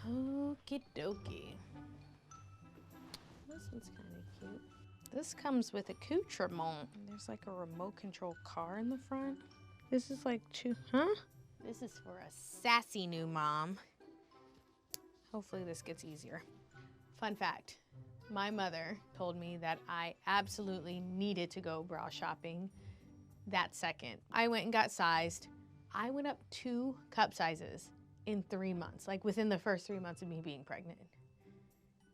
Okie dokie. This one's kind of cute. This comes with accoutrement. There's like a remote control car in the front. This is like This is for a sassy new mom. Hopefully this gets easier. Fun fact, my mother told me that I absolutely needed to go bra shopping that second. I went and got sized. I went up 2 cup sizes in 3 months, like within the first 3 months of me being pregnant.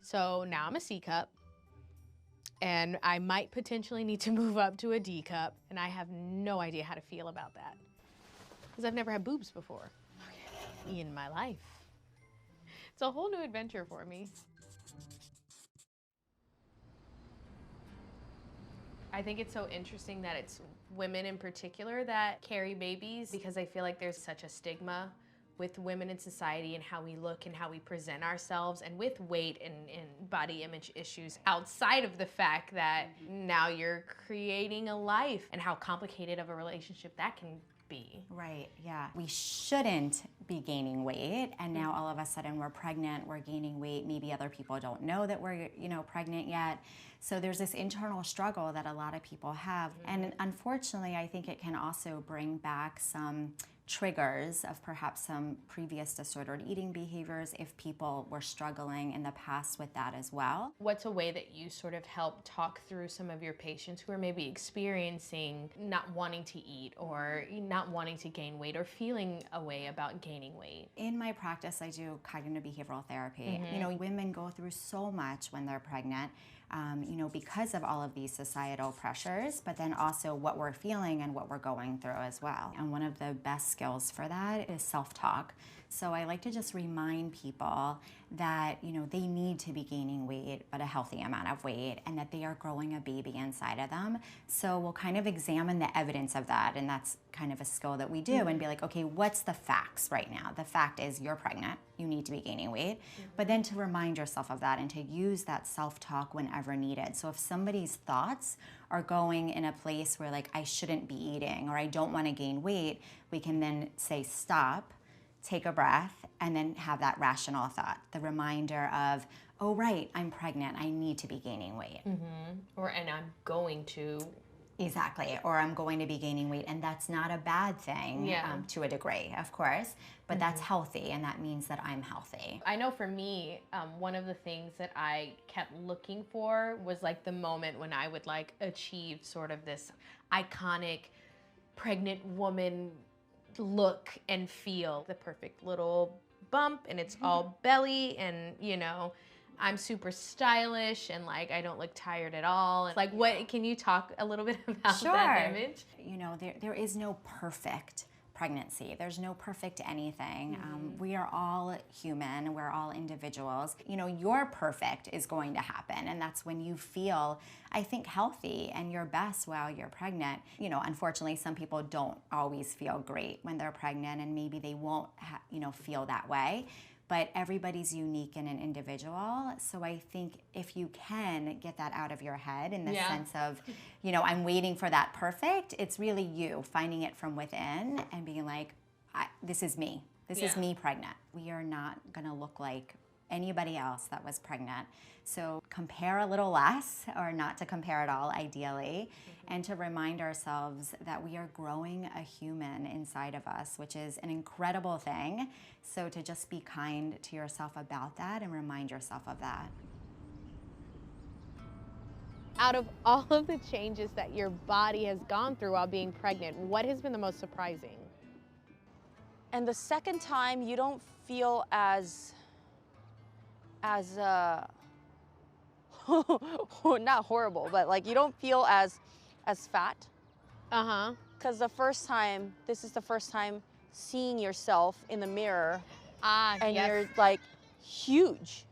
So now I'm a C cup, and I might potentially need to move up to a D cup, and I have no idea how to feel about that because I've never had boobs before in my life. It's a whole new adventure for me. I think it's so interesting that it's women in particular that carry babies, because I feel like there's such a stigma with women in society and how we look and how we present ourselves, and with weight and body image issues, outside of the fact that now you're creating a life and how complicated of a relationship that can be. Right, yeah. We shouldn't be gaining weight, and now all of a sudden we're pregnant, we're gaining weight. Maybe other people don't know that we're, pregnant yet. So there's this internal struggle that a lot of people have. And unfortunately, I think it can also bring back some triggers of perhaps some previous disordered eating behaviors if people were struggling in the past with that as well. What's a way that you sort of help talk through some of your patients who are maybe experiencing not wanting to eat or not wanting to gain weight or feeling a way about gaining weight? In my practice, I do cognitive behavioral therapy. Women go through so much when they're pregnant, because of all of these societal pressures, but then also what we're feeling and what we're going through as well. And one of the best skills for that is self-talk. So I like to just remind people that, they need to be gaining weight, but a healthy amount of weight, and that they are growing a baby inside of them. So we'll kind of examine the evidence of that, and that's kind of a skill that we do, and be like, okay, what's the facts right now? The fact is you're pregnant, you need to be gaining weight, but then to remind yourself of that and to use that self-talk whenever needed. So if somebody's thoughts are going in a place where like, I shouldn't be eating or I don't want to gain weight, we can then say stop, take a breath, and then have that rational thought, the reminder of, oh right, I'm pregnant, I need to be gaining weight. And I'm going to. Exactly, or I'm going to be gaining weight, and that's not a bad thing to a degree, of course, but that's healthy, and that means that I'm healthy. I know for me, one of the things that I kept looking for was like the moment when I would like achieve sort of this iconic pregnant woman look and feel, the perfect little bump, and it's all belly, and I'm super stylish, and like I don't look tired at all. Like, what can you talk a little bit about that image? There is no perfect pregnancy. There's no perfect anything. We are all human. We're all individuals. Your perfect is going to happen, and that's when you feel, I think, healthy and your best while you're pregnant. Unfortunately, some people don't always feel great when they're pregnant, and maybe they won't, feel that way. But everybody's unique and an individual. So I think if you can get that out of your head in the sense of, I'm waiting for that perfect, it's really you finding it from within and being like, this is me. This is me pregnant. We are not gonna look like anybody else that was pregnant. So compare a little less, or not to compare at all, ideally, and to remind ourselves that we are growing a human inside of us, which is an incredible thing. So to just be kind to yourself about that and remind yourself of that. Out of all of the changes that your body has gone through while being pregnant, what has been the most surprising? And the second time, you don't feel as not horrible, but like you don't feel as fat. Because this is the first time seeing yourself in the mirror, and you're like huge.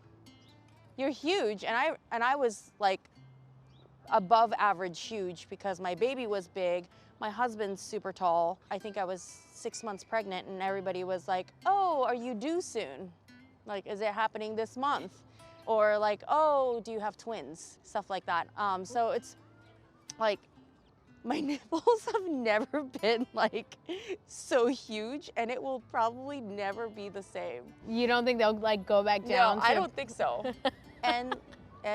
You're huge, and I was like above average huge because my baby was big. My husband's super tall. I think I was 6 months pregnant, and everybody was like, "Oh, are you due soon? Like, is it happening this month?" Or like, "Oh, do you have twins?" Stuff like that. So it's like my nipples have never been like so huge, and it will probably never be the same. You don't think they'll like go back down? No, I don't think so. and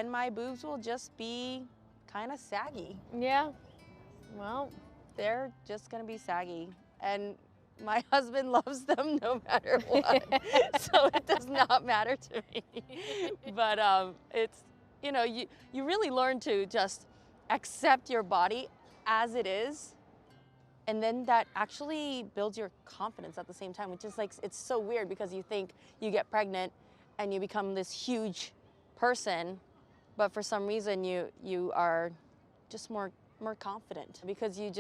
my boobs will just be kind of saggy. Yeah. Well, they're just gonna be saggy, and my husband loves them no matter what. So it does not matter to me. But it's, you know, you really learn to just accept your body as it is, and then that actually builds your confidence at the same time, which is like, it's so weird because you think you get pregnant and you become this huge person, but for some reason you are just more confident because you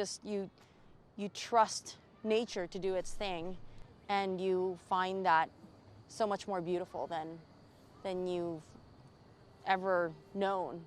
trust nature to do its thing, and you find that so much more beautiful than you've ever known.